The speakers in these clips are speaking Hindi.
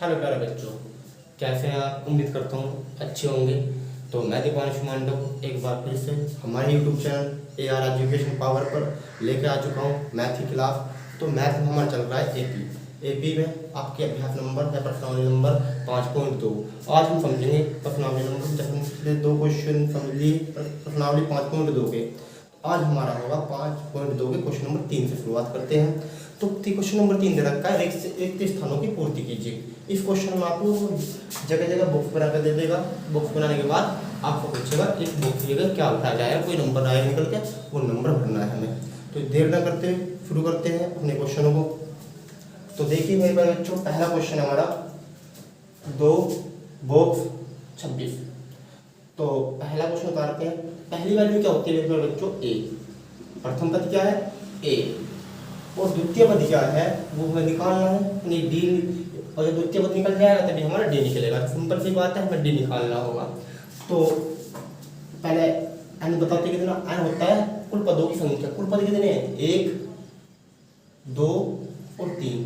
हेलो प्यारे बच्चों, कैसे हैं आप? उम्मीद करता हूँ अच्छे होंगे। तो मैं दीपांशु मांडव एक बार फिर से हमारे YouTube channel AR education power पर लेकर आ चुका हूँ मैथ की क्लास। तो मैथ में हमारा चल रहा है एपी में आपके अभ्यास नंबर या प्रश्नावली नंबर 5.2। आज हम समझेंगे प्रश्नावली नंबर, जब हम पिछले दो क्वेश्चन समझ लिए प्रश्नावली 5.2 के, आज हमारा होगा 5.2 के क्वेश्चन नंबर 3 से शुरुआत करते हैं। तो क्वेश्चन नंबर 3 दे रखा है, रिक्त स्थानों की पूर्ति कीजिए। इस क्वेश्चन में आपको जगह जगह बॉक्स बना कर दे देगा। बॉक्स बनाने के बाद आपको पूछेगा इस बॉक्स की जगह क्या उठाया जाएगा, कोई नंबर आएगा निकल के, वो नंबर भरना है हमें। तो देर न करते शुरू करते हैं अपने क्वेश्चनों को। तो देखिए मेरे पास बच्चों, पहला क्वेश्चन हमारा 2 बॉक्स 26। तो पहला क्वेश्चन उतारते हैं। पहली वैल्यू क्या होती है मेरे पास बच्चों? ए। प्रथम पद क्या है? ए। और द्वितीय पद क्या है वो हमें निकालना है, यानी डी। और जब द्वितीय पद निकल जाएगा तभी हमारा डी निकलेगा। सिंपल सी बात है, हमें डी निकालना होगा। तो पहले एन बताते कितना एन होता है कुल पदों की संख्या। कुल पद कितने हैं? 1, 2 और 3।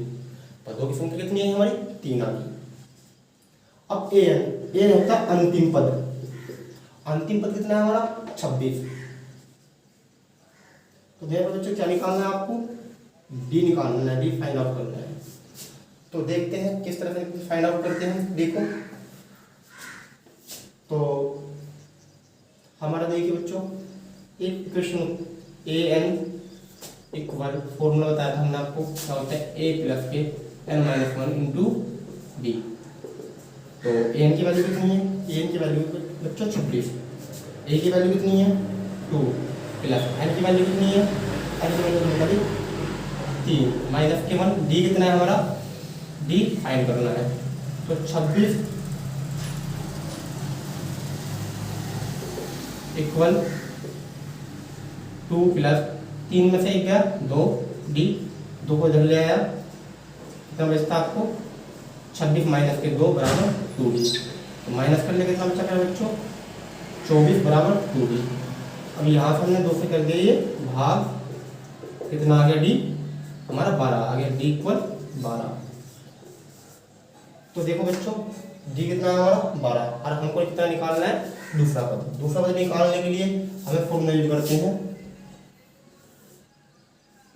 पदों की संख्या कितनी है हमारी? 3 आ गई। अब ए होता है अंतिम पद। अंतिम पद कितना है हमारा? 26। तो देखो बच्चों क्या निकालना है आपको? डी निकालना है, डी फाइंड आउट करना है। तो देखते हैं किस तरह से फाइंड आउट करते हैं। देखो तो हमारा देखिए बच्चों, एक equation A N equal formula बताया था हमने आपको, क्या होता है? ए प्लस के एन माइनस 1 इंटू डी। तो ए एन की वैल्यू कितनी है? ए एन की वैल्यू बच्चों 26। ए की वैल्यू कितनी है? 2 प्लस एन की वैल्यू कितनी है? एन की वैल्यू 3 माइनस के 1। डी कितना है हमारा? डी फाइंड करना है। तो 26 इक्वल 2 प्लस 3 में से एक गया 2, डी 2 को इधर ले आया, कितना बचता आपको? 26 माइनस के 2 बराबर 2D। तो माइनस कर ले कितना बचा है बच्चों? 24 बराबर 2D। अब यहाँ से हमने 2 से कर दिया ये भाग, कितना आ गया? डी हमारा 12 आ गया। D equal 12। तो देखो बच्चों, डी कितना है हमारा? 12। और हमको कितना निकालना है? दूसरा पद। दूसरा पद निकालने के लिए हमें फॉर्मूला यूज करते हैं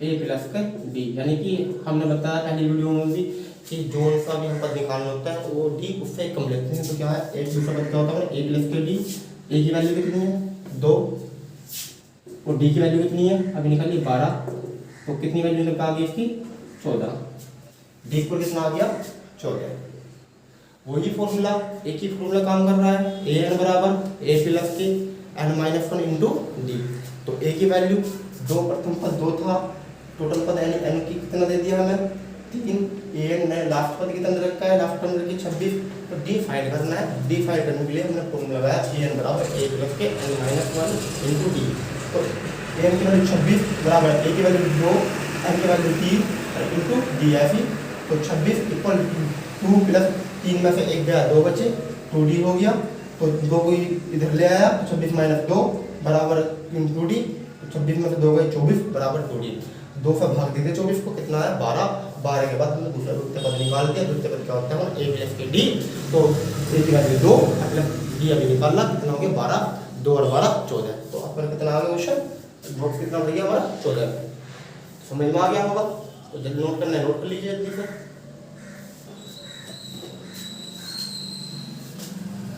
ए प्लस का डी, यानी कि हमने बताया पहली वीडियो में भी कि जो सा भी हम पद निकालना होता है वो डी उससे कम लेते हैं। तो क्या है? एक दूसरा पद क्या होता है? ए प्लस के डी। ए की वैल्यू कितनी है? 2 और डी की वैल्यू कितनी है? अभी निकालिए 12। तो कितनी वैल्यू निकल आ गई इसकी? 14। डी पर कितना आ गया? 14। वही फॉर्मूला, एक ही फॉर्मूला काम कर रहा है। ए एन बराबर ए प्लस के एन माइनस 1 इंटू डी। तो ए की वैल्यू 2, प्रथम पद 2 था, टोटल पद एन एन की कितना दे दिया हमें? 3। ए एन ने लास्ट पद कितना दे रखा है? लास्ट टर्म रखी 26। तो डी फाइंड करना है। डी फाइंड करने के लिए हमने फॉर्मूला लगाया ए एन बराबर ए प्लस के एन माइनस 1 इंटू डी। तो ए एन की वैल्यू 26 बराबर ए की वैल्यू 2, एन की वैल्यू 3 इंटू डी ऐसी। तो 26 इक्वल 2 प्लस 3 में से एक गया 2 बचे, 2D हो गया। तो 2 को इधर ले आया, 26 माइनस 2 बराबर 2D। 26 में से 2 गए 24 बराबर 2D। 2 से भाग देते 24 को, कितना है? 12। 12 के बाद हमने दूसरा द्वितीय पद निकाल दिया। द्वितीय पद क्या होता है? ए प्लस के डी। तो ए की वैल्यू 2 प्लस डी अभी निकालना, कितना हो गया? 12। 2 और 12 14। तो अपन कितना आ गया क्वेश्चन? बॉक्स कितना बढ़ गया हमारा? 14। समझ में आ गया होगा? तो जल्दी नोट करना है, नोट कर लीजिए जल्दी से।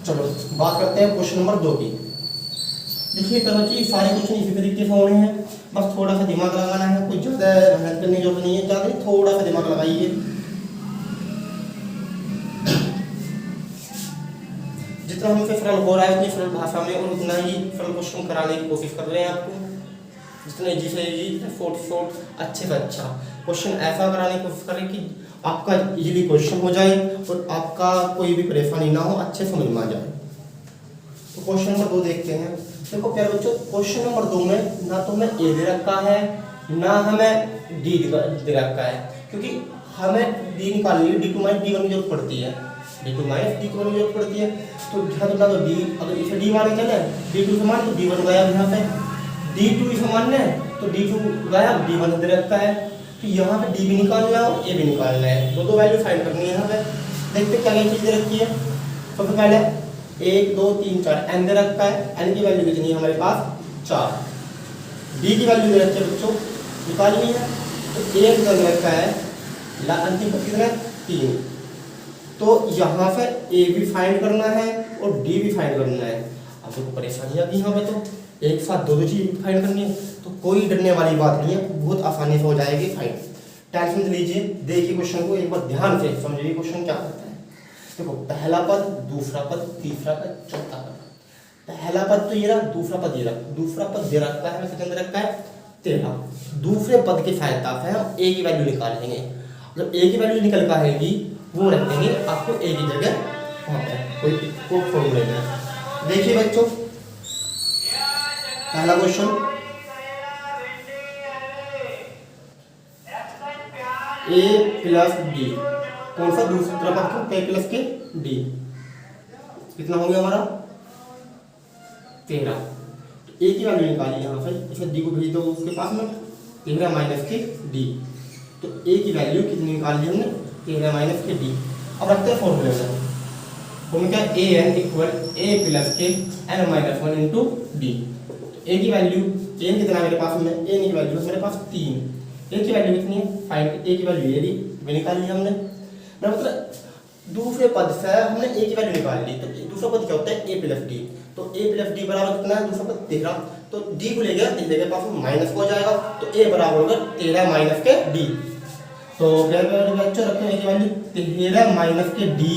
चलो बात करते हैं क्वेश्चन नंबर 2 की। देखिए बच्चे, सारे क्वेश्चन इसी तरीके से होने हैं, बस थोड़ा सा दिमाग लगाना है। कुछ ज़्यादा मेहनत करने की जरूरत नहीं है, ज़्यादा नहीं, थोड़ा सा दिमाग लगाइए। जितना हमसे सरल हो रहा है उतनी सरल भाषा में और उतना ही सरल क्वेश्चन कराने की कोशिश कर रहे हैं आपको। जितना ईजी से ईजी, शॉर्ट अच्छे से अच्छा क्वेश्चन ऐसा कराने की कोशिश करें कि आपका इजीली क्वेश्चन हो जाए और आपका कोई भी परेशानी ना हो, अच्छे समझ में आ जाए। तो क्वेश्चन नंबर 2 देखते हैं। देखो प्यारे बच्चों, क्वेश्चन नंबर 2 में ना तो हमें ए दे रखा है ना हमें डी दे रखा है, क्योंकि हमें डी निकालनी है। D two minus D one की जरूरत पड़ती है, D two minus D one की जरूरत पड़ती है। तो ध्यान रखना, तो डी अगर इसे डी मान चले, डी टू समान तो डी वन गया यहाँ पे, डी टू समान है तो डी टू गया, डी वन दे रखा है। तो यहाँ पे डी भी निकालना है और ए भी निकालना है, दो वैल्यू फाइंड करनी है यहाँ पे। देखते क्या क्या चीज़ दे रखी है। सबसे पहले 1 2 3 4 एन दे रखा है, एन की वैल्यू कितनी है हमारे पास 4। डी की वैल्यू दे रखी है बच्चों, निकालनी है। तो एक दे रखा है, अंतिम पद कितना है 3। तो यहाँ से ए भी फाइंड करना है और डी भी फाइंड करना है। अब देखो परेशानी आ गई यहाँ पे, तो एक साथ दो चीज फाइंड करनी है, तो कोई डरने वाली बात नहीं है, बहुत आसानी से हो जाएगी फाइंड। टेंशन लीजिए, देखिए क्वेश्चन को एक बार ध्यान से समझिए क्वेश्चन क्या करता है। देखो पहला पद, दूसरा पद, तीसरा पद, चौथा पद। पहला पद तो ये रहा, दूसरा पद ये रहा, दूसरा पद दे रखा है, सेकंड दे रखा है 13। दूसरे पद की सहायता से हम ए की वैल्यू निकालेंगे। मतलब ए की वैल्यू निकल कर आएगी, वो रख देंगे आपको ए की जगह वहाँ पे कोई फॉर्मूले में। देखिए बच्चों पहला क्वेश्चन, ए प्लस डी, कौन सा दूसरा पद को ए प्लस के डी, कितना हो गया हमारा 13। तो ए की वैल्यू निकाली यहाँ से, इसे डी को भेज दो उसके पास में, 13 माइनस के डी। तो ए की वैल्यू कितनी निकाल ली हमने 13 माइनस के डी। अब रखते हैं फॉर्मूले में, फॉर्मूला क्या A N equal A plus के एन माइनस 1 इंटू डी। ए की वैल्यू, ए कितना है मेरे पास में, ए की वैल्यू मेरे पास 3। ए की वैल्यू कितनी है 5, ए की वैल्यू ये ली, वे निकाल ली हमने। मतलब दूसरे पद से हमने ए की वैल्यू निकाल ली। तो दूसरा पद क्या होता है ए प्लस डी। तो ए प्लस डी बराबर कितना है, दूसरा पद 13। तो डी को ले गया, डी के पास में माइनस हो जाएगा, तो ए बराबर होगा 13 माइनस के डी। तो बच्चों रखते हैं ए की वैल्यू 13 माइनस के डी,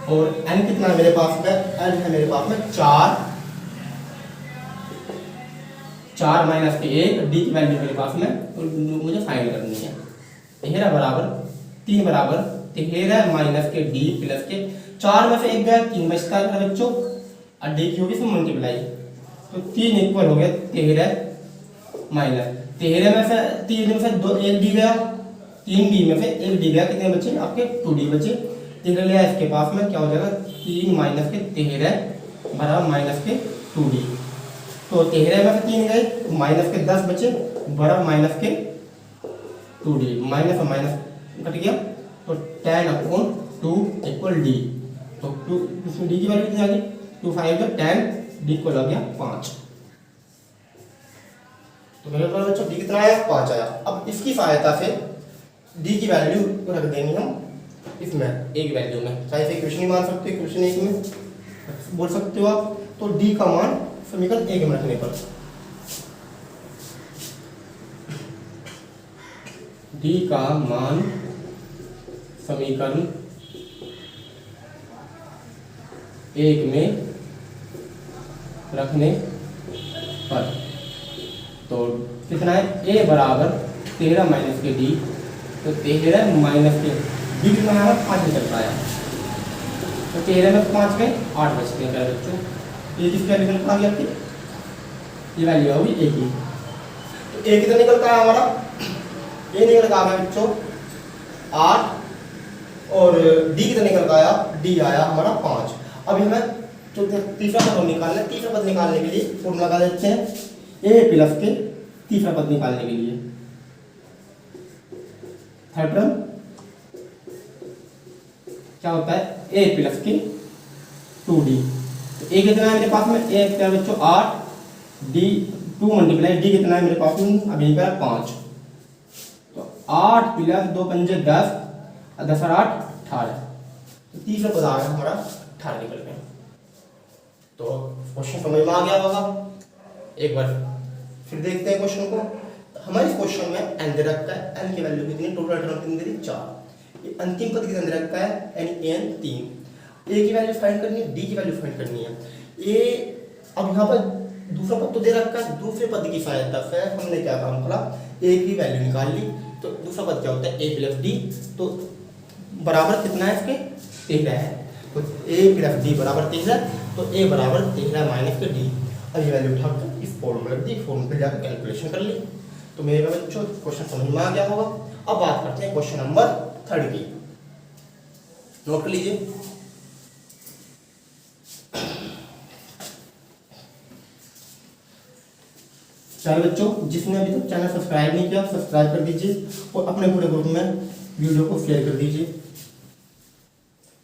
और एन कितना है मेरे पास में, एन है मेरे पास में 4 माइनस के 1, डी की वैल्यू मेरे पास में, और मुझे फाइंड करनी है। 13 बराबर 3 बराबर 13 माइनस के डी प्लस के 4 में से 1 गया, 3 बचता है बच्चों, और डी की होगी मल्टीप्लाई। तो 3 इक्वल हो गया 13 माइनस 13 में से 3 में से 2 1 डी गया, 3 डी में से 1 डी गया, कितने बचे आपके 2 डी बचे। 13 लिया इसके पास में, क्या हो जाएगा 3 माइनस के 13 बराबर माइनस के 2 डी। तो 13 में से 3 गए, तो माइनस के 10 बचे बराबर माइनस के 2 डी। माइनस और माइनस कट गया, तो 10/2 इक्वल डी। तो 2 इसमें डी की वैल्यू कितनी आ गई 2 5 का 10, डी इक्वल आ गया 5। तो मेरे पास बच्चों डी कितना आया 5 आया। अब इसकी सहायता से डी की वैल्यू रख देंगे हम इसमें ए की वैल्यू में, चाहे इसे क्वेश्चन ही मान सकते हो, क्वेश्चन एक में बोल सकते हो आप। तो डी का मान समीकरण एक में रखने पर डी का मान समीकरण 1 में रखने पर, तो कितना है ए बराबर 13 माइनस के डी। तो 13 माइनस के डी कितना है 5 निकल पाया, तो 13 में 5 गए 8 बचते हैं बच्चों। ये किसकी वैल्यू निकल आ गई आपकी, ये वैल्यू होगी ए की। तो ए कितना निकल का है हमारा, ए निकल का है बच्चों 8, और डी कितना निकल का आया, डी आया हमारा 5। अब हमें जो तीसरा पद निकालना है, तीसरा पद निकालने के लिए फॉर्मूला लगा देते हैं ए प्लस के तीसरा पद निकालने के लिए थर्ड टर्म क्या होता है ए प्लस के 2d। तो ए कितना है मेरे पास में, ए क्या है बच्चों 8, डी 2 मल्टीप्लाई डी कितना है मेरे पास में अभी का 5। तो 8 प्लस 2 पंजे 10 और 10 और 8 18। तो तीसरा पद आ गया हमारा 18 निकल गया। तो क्वेश्चन समझ में आ गया होगा। एक बार फिर देखते हैं क्वेश्चन को। हमारे क्वेश्चन में एन दे रखा है, एन की वैल्यू कितनी, टोटल टर्म कितनी दे दी 4। ये अंतिम पद कितना दे रखा है, यानी एन 3। ए की वैल्यू फाइंड करनी है, डी की वैल्यू फाइंड करनी है। ए अब यहाँ पर दूसरा पद तो दे रखा है, दूसरे पद की सहायता से हमने क्या काम करा, ए की वैल्यू निकाल ली। तो दूसरा पद क्या होता है ए प्लस डी, तो बराबर कितना है इसके 13 है। तो ए प्लस डी बराबर 13, तो ए बराबर 13 माइनस के डी। अब ये वैल्यू उठाकर इस फॉर्मूला दी, फॉर्मूला पे जाकर कैलकुलेशन कर ली। तो मेरे बच्चों क्वेश्चन समझ में आ गया होगा। अब बात करते हैं क्वेश्चन नंबर 3 की, नोट कर लीजिए। चलो बच्चों, जिसने अभी तक चैनल सब्सक्राइब नहीं किया सब्सक्राइब कर दीजिए और अपने पूरे ग्रुप में वीडियो को शेयर कर दीजिए।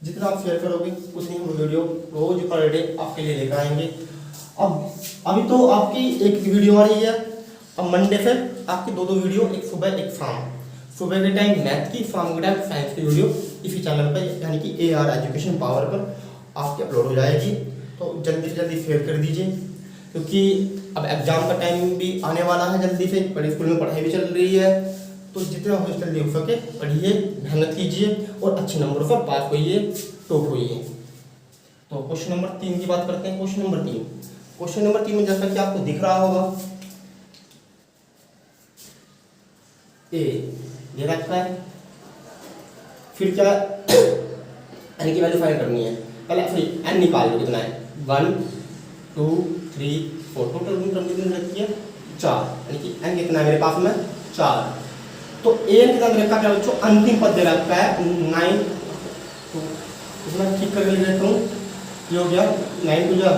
जितना आप शेयर करोगे उतनी हम वीडियो रोज पर डे आपके लिए लेकर आएंगे। अब अभी तो आपकी एक वीडियो आ रही है, अब मंडे से आपकी दो वीडियो, एक सुबह एक शाम। सुबह के टाइम मैथ की, शाम के टाइम साइंस की वीडियो इसी चैनल पर यानी कि AR एजुकेशन पावर पर आपकी अपलोड हो जाएगी। तो जल्दी से जल्दी शेयर कर दीजिए, क्योंकि अब एग्जाम का टाइम भी आने वाला है जल्दी से, बड़े स्कूल में पढ़ाई भी चल रही है। तो जितना हो जल्दी हो सके पढ़िए, मेहनत कीजिए और अच्छे नंबरों से पास होइए, टॉप होइए। तो क्वेश्चन नंबर 3 की बात करते हैं। क्वेश्चन नंबर 3 में जैसा कि आपको दिख रहा होगा, ए दे रखा है, फिर क्या एन की वैल्यू फाइंड करनी है। पहले फिर एन निकाल लो, कितना है 1 2 3 4, टोटल टर्म कितनी रखी है 4, यानी कि एन कितना है मेरे पास में 4। तो एन कितना दे रखा है बच्चों, अंतिम पद दे रखा है 9। तो इसमें ठीक करके लिख देता हूँ, ये हो गया 9 टू जा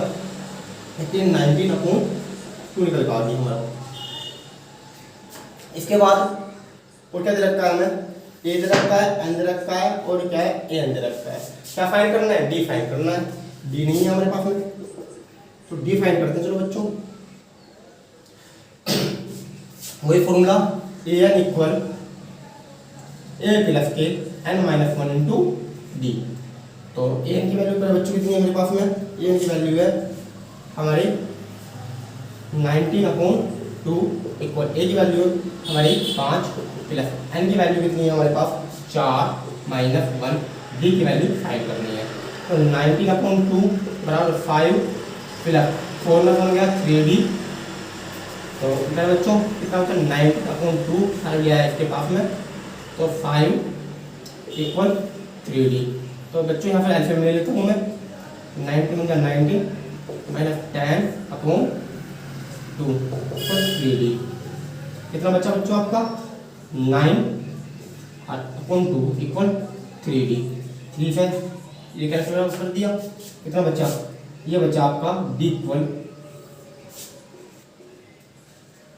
19 अपॉन 2 निकल पा दी हमारा। इसके बाद और क्या दे रखा है हमें, ए दे रखा है, एन दे रखा है और क्या है ए एन दे रखा है। क्या फाइंड करना है, डी फाइंड करना है। डी नहीं है हमारे पास में, तो डी फाइंड करते हैं। चलो बच्चों, वही formula A N equal A plus के एन माइनस 1 इंटू डी। तो ए एन की वैल्यू पर बच्चों कितनी है मेरे पास में, ए एन की वैल्यू है हमारी 19 अपॉन 2 इक्वल ए की वैल्यू हमारी 5 प्लस एन की वैल्यू कितनी है हमारे पास 4 माइनस 1, डी की वैल्यू फाइंड करनी है। तो 19 अपॉन 2 बराबर 5 प्लस 4 में बन गया 3D। तो इधर बच्चों कितना होता है 9 अपॉन 2 आ गया है इसके पास में, तो 5 इक्वल 3D। तो बच्चों यहाँ पर एल्सियम ले लेता हूँ मैं, 19 में 19 माइनस 10 अपॉन 2 इक्वल 3D। कितना बच्चा बच्चों आपका 9 अपॉन 2 इक्वल 3D। 3 से ये कैलकुलेट कर दिया, कितना बच्चा, ये बच्चा आपका D इक्वल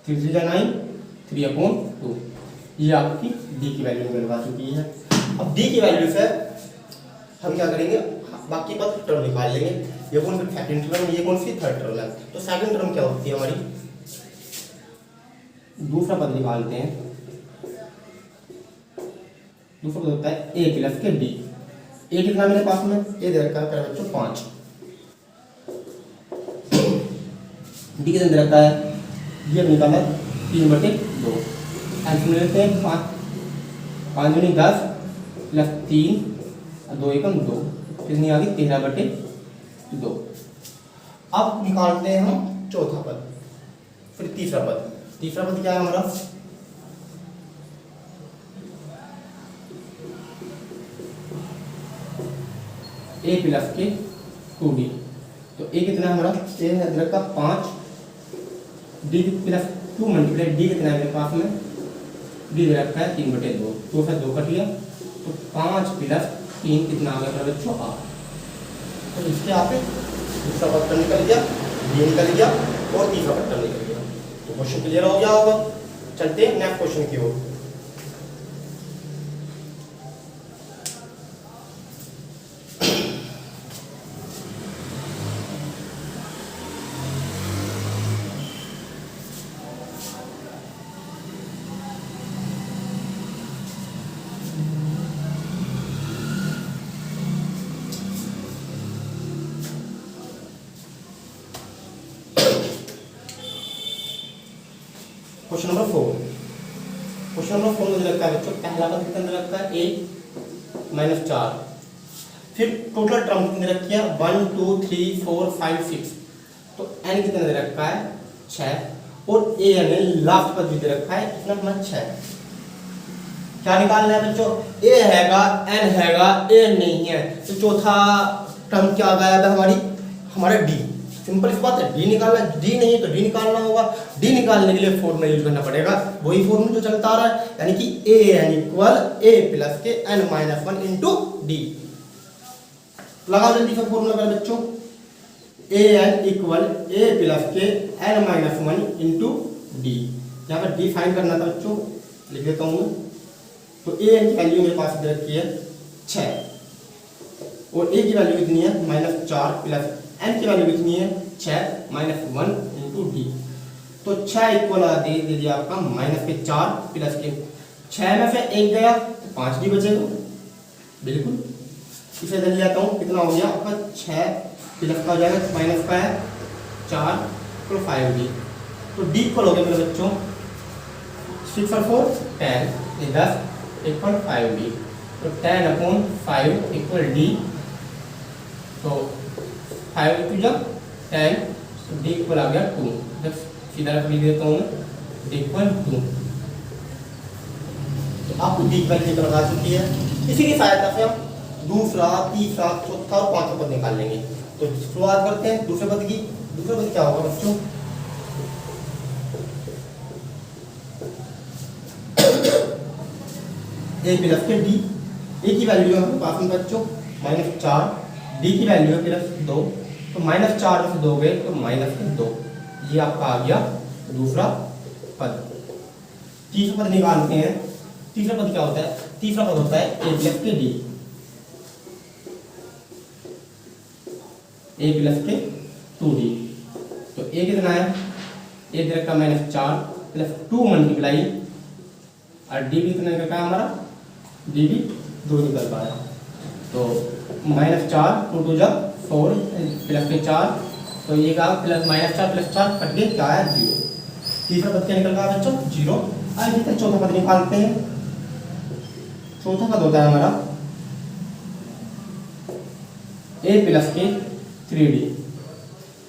3 से 9 3 अपॉन 2। ये आपकी डी की वैल्यू निकल आ चुकी है। अब डी की वैल्यू से हम क्या करेंगे, बाकी पद टर्म निकाल लेंगे। ये कौन सी सेकंड टर्म, ये कौन सी थर्ड टर्म है। तो सेकंड टर्म क्या होती है हमारी, दूसरा पद निकालते हैं। दूसरा पद होता है ए प्लस के डी। ए कितना मेरे पास में, ए दे रखा है बच्चों 5, डी कितना दे रखा है, ये निकाला 3/2। आंसर लेते हैं 5 दूनी 10 प्लस 3 2 एकम 2, कितनी आ गई 13/2। अब निकालते हैं हम चौथा पद, फिर तीसरा पद। तीसरा पद क्या है हमारा, ए प्लस के 2D। तो ए कितना है हमारा, ए है अदरक का 5, डी प्लस 2 मल्टीप्लाई डी कितना है मेरे पास में, डी दे रखा है 3/2, 2 से 2 कट लिया, तो 5 प्लस 3 कितना आ गया बच्चों 8। तो इसके आप दूसरा पत्थर निकल गया, डी निकल गया और तीसरा पत्थर निकल गया। तो क्वेश्चन क्लियर हो गया होगा। चलते हैं नेक्स्ट क्वेश्चन की ओर। Question number 4। क्वेश्चन नंबर 4 में रखा है बच्चों, पहला पद कितना रखा है a माइनस 4, फिर टोटल टर्म कितने रखी है 1 2 3 4 5 6। तो n कितना दे रखा है 6 और a यानी लास्ट पद भी दे रखा है इतना हमारा 6। क्या निकालना है बच्चों, a हैगा n हैगा a नहीं है, तो चौथा टर्म क्या आ गया हमारी, हमारा d। सिंपल सी बात है, डी निकालना, डी नहीं है तो डी निकालना होगा। डी निकालने के लिए फॉर्मूला यूज करना पड़ेगा, वही फॉर्मूला जो चलता आ रहा है, यानी कि A N equal A plus के एन माइनस 1 इंटू डी। लगाओ जल्दी से फॉर्मूला पर बच्चों, A N equal A plus के एन माइनस 1 इंटू डी। यहाँ पर डी फाइंड करना था बच्चों, लिख देता हूँ। तो ए एन की वैल्यू मेरे पास दे रखी है 6, और ए की वैल्यू कितनी है -4 प्लस एन की वैल्यू कितनी है 6 -1 इंटू डी। तो 6 इक्वल दे दिया आपका -4 प्लस के 6 में से 1 गया तो 5 डी बचेगा। बिल्कुल इसे दे लिया हूँ, कितना हो गया आपका 6 प्लस का हो जाएगा माइनस का है 4 तो 5 डी। तो डी इक्वल हो गया मेरे बच्चों 6 और 4 10 10 इक्वल 5 डी। तो 10/5 इक्वल डी। तो 5 टू जब 10 तो डी इक्वल आ गया 2। जब सीधा लिख देता हूँ डी इक्वल 2। तो आपको डी इक्वल निकल आ चुकी है। इसी की सहायता से हम दूसरा, तीसरा, चौथा और पांचवा पद निकाल लेंगे। तो शुरुआत करते हैं दूसरे पद की। दूसरे पद क्या होगा बच्चों ए प्लस के डी। ए की वैल्यू है हमारे पास में बच्चों -4, डी की वैल्यू है +2। तो -4 में से 2 गए तो -2। ये आपका आ गया दूसरा पद। तीसरा पद निकालते हैं। तीसरा पद क्या होता है? तीसरा पद होता है ए प्लस के डी। ए प्लस के 2d। तो ए कितना है? ए दे रखा -4 प्लस 2 मल्टीप्लाई और डी भी कितना निकल पाया हमारा? डी भी 2 निकल पाया। तो -4 2 2 जब 4 प्लस के 4 तो ये का प्लस -4 प्लस 4 कट के क्या है 0। तीसरा पद क्या निकल पाया बच्चों 0। आइए फिर चौथा पद निकालते हैं। चौथा पद होता है हमारा ए प्लस के 3d।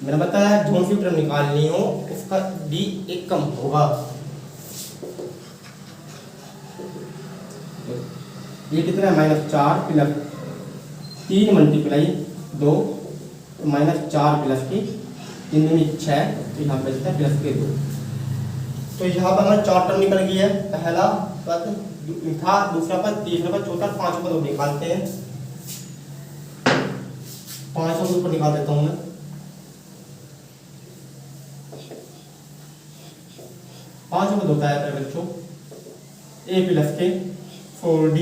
मैंने बताया जोन सी टर्म निकालनी हो उसका डी एक कम होगा। ये कितना है -4 प्लस 3 मल्टीप्लाई 2 तो -4 प्लस की 3 दूनी 6 तो यहाँ पे बचता है प्लस के 2। तो यहाँ पर हमारा 4 टर्म निकल गई है। पहला पद था, दूसरा पद, तीसरा पद, चौथा, पांचवा पद निकालते हैं। पांचवा पद ऊपर निकाल देता हूँ मैं। पांचवा पद होता है बच्चों ए प्लस के 4d।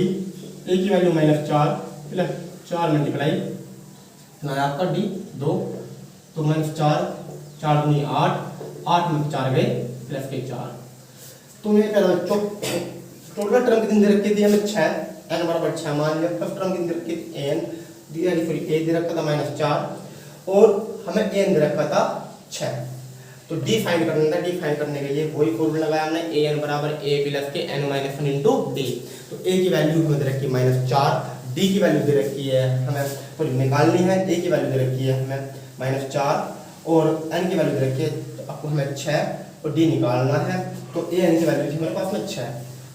ए की वैल्यू -4 प्लस 4 मल्टीप्लाई ना आपका डी 2 तो -4 4 दूनी 8 8 में 4 गए प्लस के 4। तो मैं पहला बच्चों टोटल टर्म कितनी दे रखी थी हमें 6 n बराबर 6 मान लिया। फर्स्ट टर्म कितनी दे रखी थी n दिया ए दे रखा था -4 और हमें n दे रखा था 6। तो डी फाइंड करना था। डी फाइंड करने के लिए वही फॉर्मूला लगाया हमने an बराबर a प्लस के n - 1 इंटू डी। तो a की वैल्यू हमें दे रखी है -4, डी की वैल्यू दे रखी है हमें सॉरी निकालनी है। a की वैल्यू दे रखी है हमें -4 और n की वैल्यू दे रखी है तो आपको हमें 6 और d निकालना है। तो a n की वैल्यू थी हमारे पास में 6।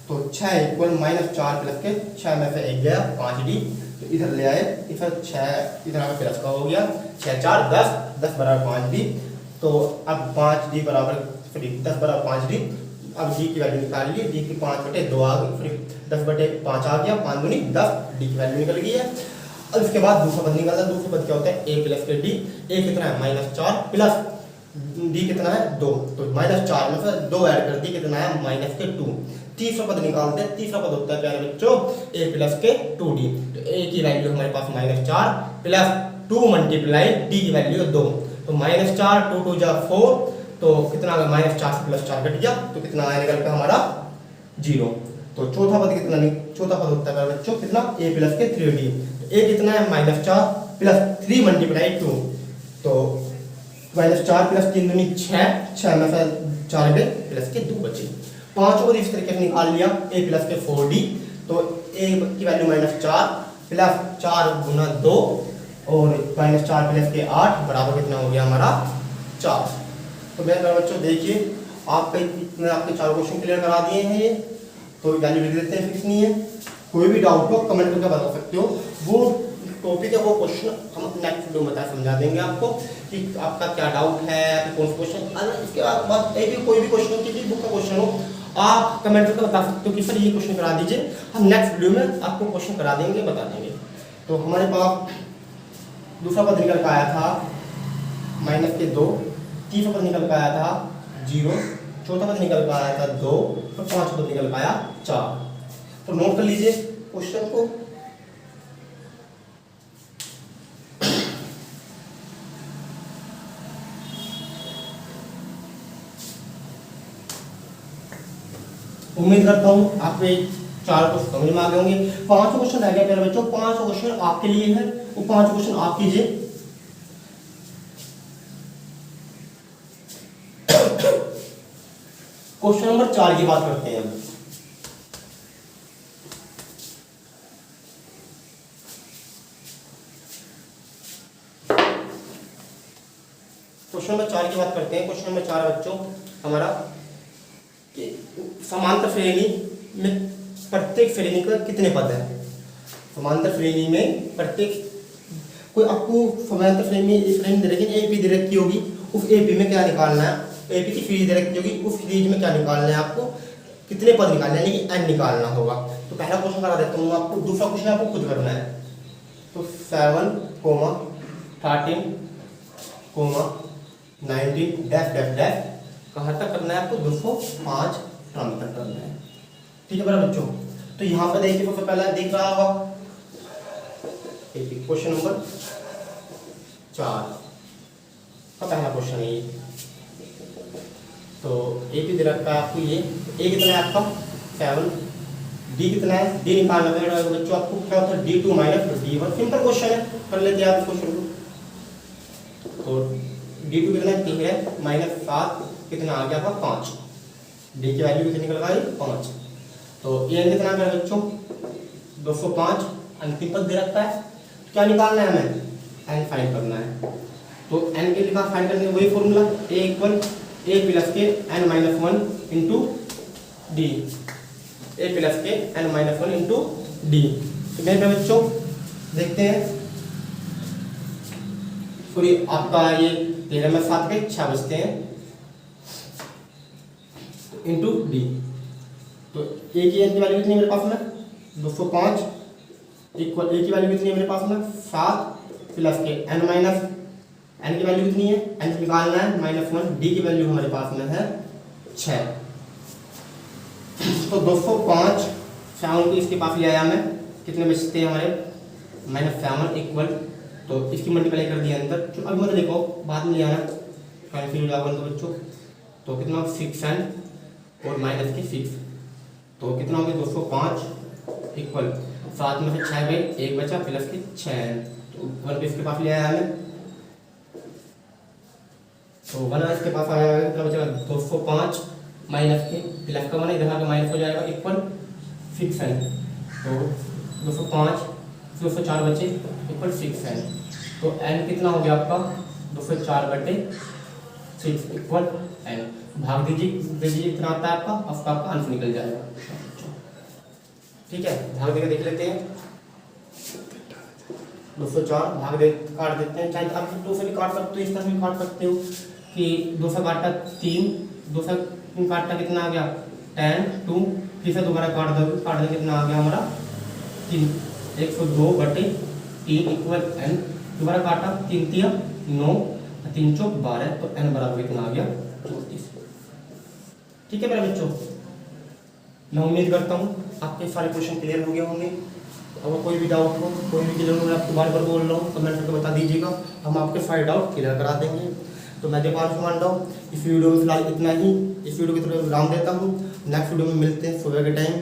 तो 6 इक्वल -4 प्लस के 6 में से 1 गया 5d। तो इधर ले आए, इधर 6 इधर आगे प्लस का हो गया 6 4 10 10 बराबर 5d। तो अब 5d बराबर 10 बराबर 5d। अब d की वैल्यू निकाल ली। d की 5/2 आ गई, फिर 10/5 आ गया, 5 दूनी 10 d की वैल्यू निकल गई है। अब इसके बाद दूसरा पद निकालना। दूसरा पद क्या होता है a प्लस के d। a कितना है -4 प्लस d कितना है 2 तो -4 में से 2 ऐड कर दी कितना है -2। तीसरा पद निकालते हैं। तीसरा पद होता है प्यारे बच्चों a प्लस के 2d। तो a की वैल्यू हमारे पास -4 प्लस 2 मल्टीप्लाई d की वैल्यू 2 तो -4 2 2 जा 4 तो कितना आ गया -4 से +4 कट गया तो कितना आया निकल का हमारा 0। तो चौथा पद कितना चौथा पद होता है बच्चों कितना a प्लस के 3d। तो a कितना है -4 प्लस 3 मल्टीप्लाई 2 तो -4 प्लस 3 दूनी 6 में से 4 गए प्लस के 2 बचे। पांचों को इस तरीके से निकाल लिया a प्लस के 4d। तो a की वैल्यू -4 प्लस 4 गुना 2 और -4 प्लस के 8 बराबर कितना हो गया हमारा 4। तो मेरे बच्चों देखिए आपने आपके 4 क्वेश्चन क्लियर करा दिए हैं। ये तो वैल्यू लिख देते हैं, फिक्स नहीं है। कोई भी डाउट हो कमेंट करके बता सकते हो। वो टॉपिक है वो क्वेश्चन हम नेक्स्ट वीडियो में समझा देंगे आपको कि आपका क्या डाउट है, कौन सा क्वेश्चन। अगर इसके बाद कोई भी क्वेश्चन की भी बुक का क्वेश्चन हो आप कमेंट करके बता सकते हो कि सर ये क्वेश्चन करा दीजिए, हम नेक्स्ट वीडियो में आपको क्वेश्चन करा देंगे, बता देंगे। तो हमारे पास दूसरा पद निकल का आया था -2, तीसरा पद निकल का आया था 0, चौथा पद निकल का आया था 2 और पांचवा पद निकल का आया 4। तो नोट कर लीजिए क्वेश्चन को। उम्मीद करता हूँ आपके 4 क्वेश्चन समझ में आ गए होंगे। 5 क्वेश्चन रह गए प्यारे बच्चों, 5 क्वेश्चन आपके लिए है, वो 5 क्वेश्चन आप कीजिए। क्वेश्चन नंबर 4 की बात करते हैं। क्वेश्चन नंबर 4 की बात करते हैं। क्वेश्चन नंबर 4 बच्चों हमारा समांतर श्रेणी में प्रत्येक श्रेणी का कितने पद है। समांतर श्रेणी में प्रत्येक, कोई आपको समांतर श्रेणी में एक श्रेणी दे रखी है, एपी दे रखी होगी, उस एपी में क्या निकालना है, एपी की सीरीज दे रखी होगी, उस सीरीज में क्या निकालना है, आपको कितने पद निकालने हैं, यानी कि एन निकालना होगा। तो पहला क्वेश्चन करा देता हूँ आपको, दूसरा क्वेश्चन आपको खुद करना है। तो 7, 13, 19 डैश डैश डैश कहाँ तक करना है आपको, 205 टर्म तक करना है। ठीक है मेरा बच्चों। तो यहाँ पर देखिए, सबसे पहला देख रहा होगा क्वेश्चन नंबर 4 का पहला क्वेश्चन है ये। तो ए भी दे रखा है आपको, ये ए कितना है आपका 7, डी कितना है, डी निकालना है बच्चों आपको, क्या होता है D2 - D1। सिंपल क्वेश्चन है, कर लेते हैं आप क्वेश्चन को। तो D2 कितना है 3 है, -7 कितना आ गया आपका 5, डी की वैल्यू कितनी निकल गई 5। तो एन कितना है बच्चों 205, अंतिम पद दे रखा है, क्या निकालना है हमें, एन फाइंड करना है। तो एन के लिए फाइंड करने का वही फॉर्मूला, ए इक्वल ए प्लस के एन माइनस 1 इंटू डी, ए प्लस के एन माइनस 1 इंटू डी। तो मेरे बच्चों देखते हैं, सॉरी आपका ये 13 में 7 के 6 बचते हैं इंटू डी। तो ए की एन की वैल्यू कितनी है मेरे पास में 205 इक्वल ए की वैल्यू कितनी है मेरे पास में 7 प्लस के एन माइनस, एन की वैल्यू कितनी है, एन निकालना है -1, डी की वैल्यू हमारे पास में है 6। तो 205 7 को इसके पास ले आया मैं, कितने बचते हैं हमारे -7 इक्वल, तो इसकी मल्टीप्लाई कर दिया अंदर। तो अब मतलब देखो बाद में ले आना कैंसिल हो जाएगा तो बच्चों, तो कितना 6n और माइनस के 6, तो कितना हो गया 205 इक्वल 7 में से 6 गए, 1 बचा प्लस के 6n, तो 1 इसके पास ले आया हमें, तो 1 इसके पास आया है, कितना बचेगा 205 माइनस के प्लस का 1 इधर आके माइनस हो जाएगा इक्वल 6n, तो 205 204 बचे इक्वल 6n। तो n कितना हो गया आपका 204/6 इक्वल n। भाग दीजिए कितना आता है आपका, आपका आंसर निकल जाएगा। ठीक है, भाग देकर देख लेते हैं। 204 भाग दे काट देते हैं, चाहे आप 2 से भी काट सकते हो, इस तरह भी काट सकते हो कि 2 से काटा 3, 2 से काटा कितना आ गया 10, 2 फिर से दोबारा काट दे कितना आ गया हमारा 3, 102/3 इक्वल n। दोबारा काटा 3 3 9, 3 4 12, तो n बराबर कितना आ गया 34। ठीक है मेरे बच्चों, मैं उम्मीद करता हूँ आपके सारे क्वेश्चन क्लियर हो गए होंगे। अगर कोई भी डाउट हो, कोई भी क्लियर हो, मैं आपको बार बार बोल रहा हूँ, कमेंट करके बता दीजिएगा, हम आपके सारे डाउट क्लियर करा देंगे। तो मैं दीपांशु मांडव, इस वीडियो में फिलहाल इतना ही, इस वीडियो की तरफ विराम देता हूँ। नेक्स्ट वीडियो में मिलते हैं सुबह के टाइम।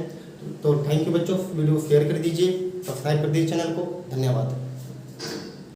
तो थैंक यू बच्चों, वीडियो को शेयर कर दीजिए, सब्सक्राइब कर दीजिए चैनल को। धन्यवाद।